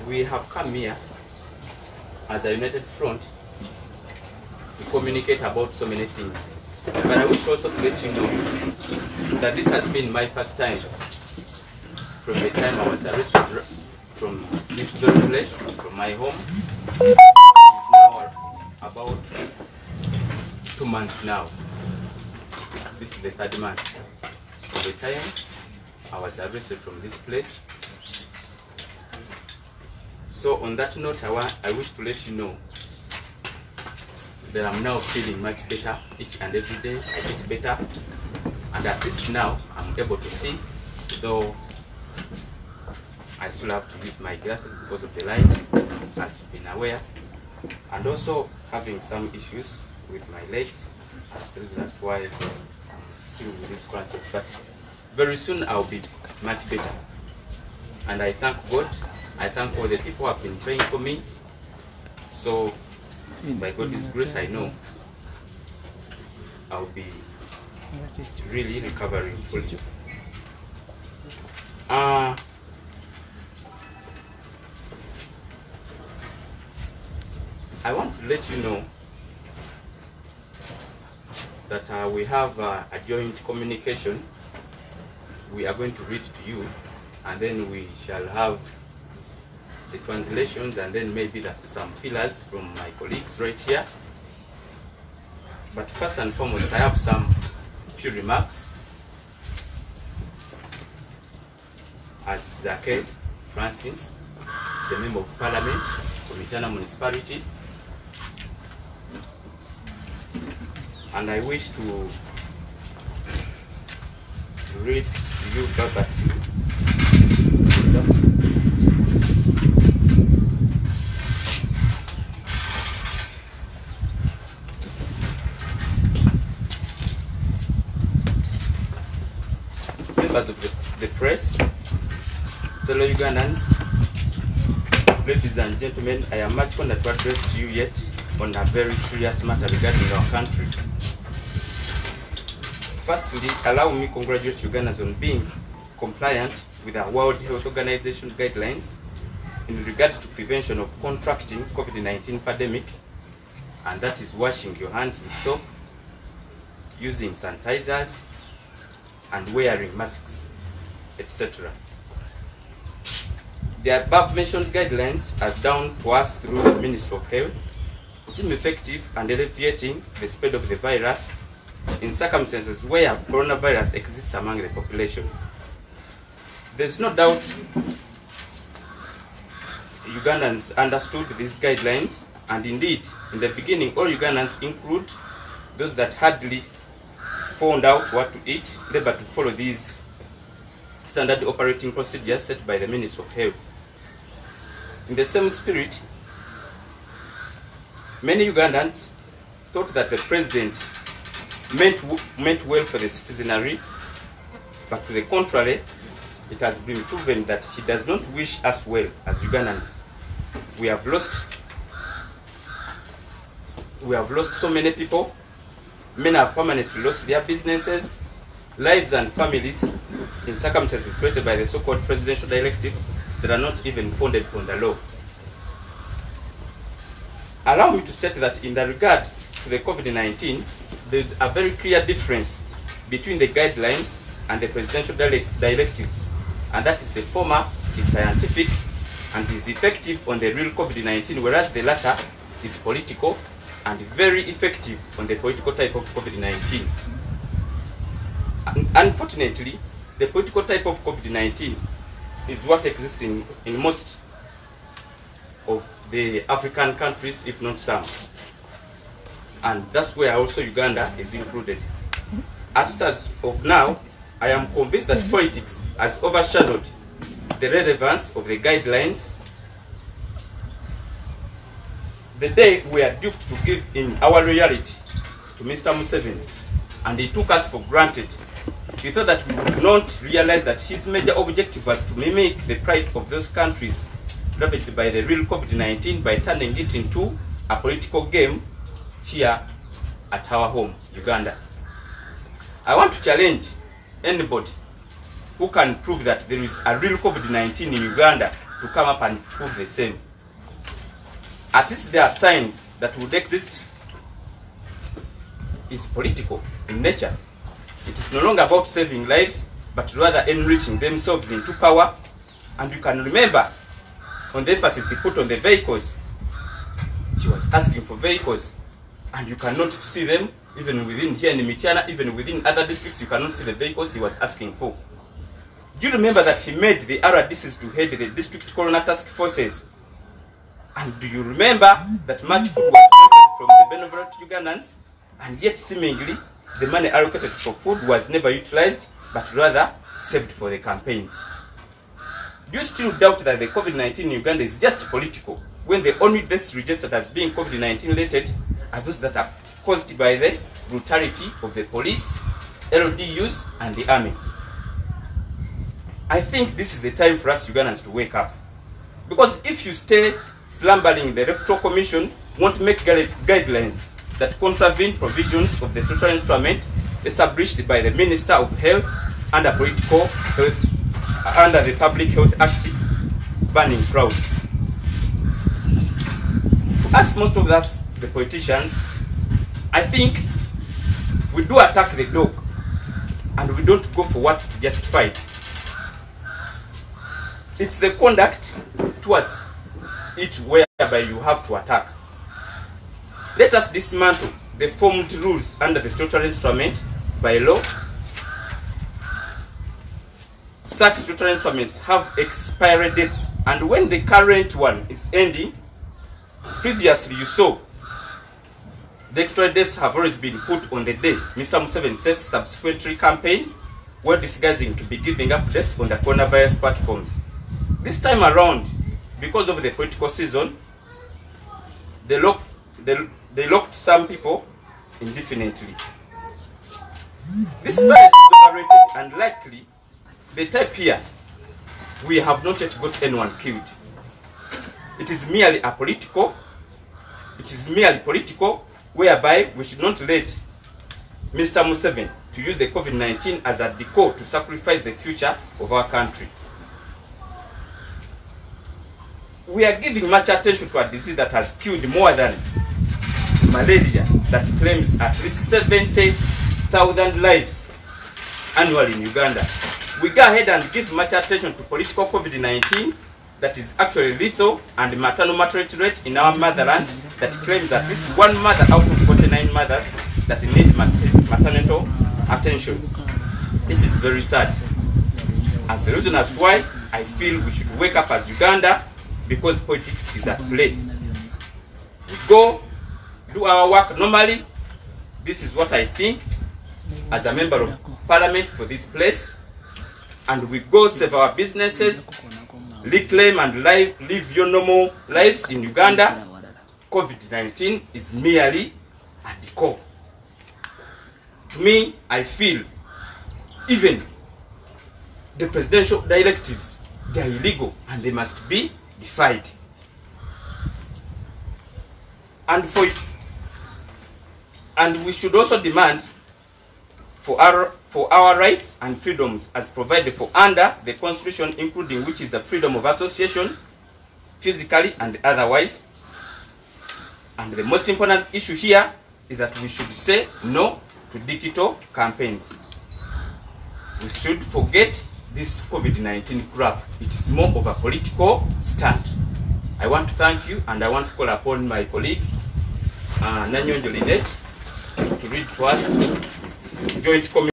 we have come here as a united front to communicate about so many things. But I wish also to let you know that this has been my first time from the time I was arrested from this very place, from my home. It's now about 2 months now. This is the 3rd month of the time I was arrested from this place. So on that note, I wish to let you know that I'm now feeling much better. Each and every day I get better, and at least now I'm able to see, though I still have to use my glasses because of the light, as you've been aware, and also having some issues with my legs. So that's why I'm still with these crutches, but very soon I'll be much better. And I thank God. I thank all the people who have been praying for me. So by God's grace, I know I'll be really recovering fully. I want to let you know that we have a joint communication. We are going to read to you, and then we shall have the translations, and then maybe some pillars from my colleagues right here. But first and foremost, I have some few remarks. As Zake Francis, the Member of Parliament from Itana Municipality, and I wish to read to you verbatim members of the press, fellow Ugandans, ladies and gentlemen. I am much honored to address you yet on a very serious matter regarding our country. Firstly, allow me to congratulate Ugandans on being compliant with the World Health Organization guidelines in regard to prevention of contracting COVID-19 pandemic, and that is washing your hands with soap, using sanitizers, and wearing masks, etc. The above mentioned guidelines, as down to us through the Ministry of Health, seem effective and alleviating the spread of the virus in circumstances where coronavirus exists among the population. There is no doubt Ugandans understood these guidelines, and indeed, in the beginning, all Ugandans, include those that hardly found out what to eat, labor to follow these standard operating procedures set by the Ministry of Health. In the same spirit, many Ugandans thought that the president meant well for the citizenry, but to the contrary, it has been proven that he does not wish us well as Ugandans. We have lost so many people. Many have permanently lost their businesses, lives and families in circumstances created by the so-called presidential directives that are not even founded on the law. Allow me to state that in the regard to the COVID-19, there is a very clear difference between the guidelines and the presidential directives, and that is the former is scientific and is effective on the real COVID-19, whereas the latter is political and very effective on the political type of COVID-19. Unfortunately, the political type of COVID-19 is what exists in most of the African countries, if not some. And that's where also Uganda is included. As of now, I am convinced that politics has overshadowed the relevance of the guidelines. The day we are duped to give in our loyalty to Mr. Museveni, and he took us for granted, we thought that we would not realize that his major objective was to mimic the plight of those countries ravaged by the real COVID-19 by turning it into a political game here at our home, Uganda. I want to challenge anybody who can prove that there is a real COVID-19 in Uganda to come up and prove the same. At least there are signs that would exist. Is political in nature. It is no longer about saving lives, but rather enriching themselves into power. And you can remember on the emphasis he put on the vehicles. He was asking for vehicles, and you cannot see them even within here in Mityana, even within other districts. You cannot see the vehicles he was asking for. Do you remember that he made the RDCs to head the district coroner task forces? And do you remember that much food was collected from the benevolent Ugandans, and yet seemingly the money allocated for food was never utilized, but rather saved for the campaigns? Do you still doubt that the COVID-19 in Uganda is just political, when the only deaths registered as being COVID-19 related are those that are caused by the brutality of the police, LDUs, and the army? I think this is the time for us Ugandans to wake up. Because if you stay slumbering, the Electoral Commission won't make guidelines that contravene provisions of the social instrument established by the Minister of Health under Political Health, under the Public Health Act, banning crowds. To us, most of us, the politicians, I think we do attack the dog and we don't go for what it justifies. It's the conduct towards it whereby you have to attack. Let us dismantle the formed rules under the statutory instrument by law. Such statutory instruments have expiry dates, and when the current one is ending, previously you saw the expiry dates have always been put on the day Mr. Museveni says subsequently campaign, were disguising to be giving updates on the coronavirus platforms. This time around, because of the political season, they locked some people indefinitely. This virus is overrated, and likely the type here, we have not yet got anyone killed. It is merely political, whereby we should not let Mr. Museveni to use the COVID-19 as a decoy to sacrifice the future of our country. We are giving much attention to a disease that has killed more than malaria, that claims at least 70,000 lives annually in Uganda. We go ahead and give much attention to political COVID-19 that is actually lethal, and maternal mortality rate in our motherland that claims at least one mother out of 49 mothers that need maternal attention. This is very sad. As the reason as why I feel we should wake up as Uganda, because politics is at play. We go do our work normally. This is what I think as a member of parliament for this place. And we go save our businesses, reclaim and live your normal lives in Uganda. COVID-19 is merely a decoy. To me, I feel even the presidential directives, they are illegal and they must be defied. And we should also demand for our rights and freedoms as provided for under the Constitution, including which is the freedom of association, physically and otherwise. And the most important issue here is that we should say no to digital campaigns. We should forget this COVID-19 crap. It is more of a political stunt. I want to thank you, and I want to call upon my colleague, Nanyonjo Lynette, to read to us joint committee.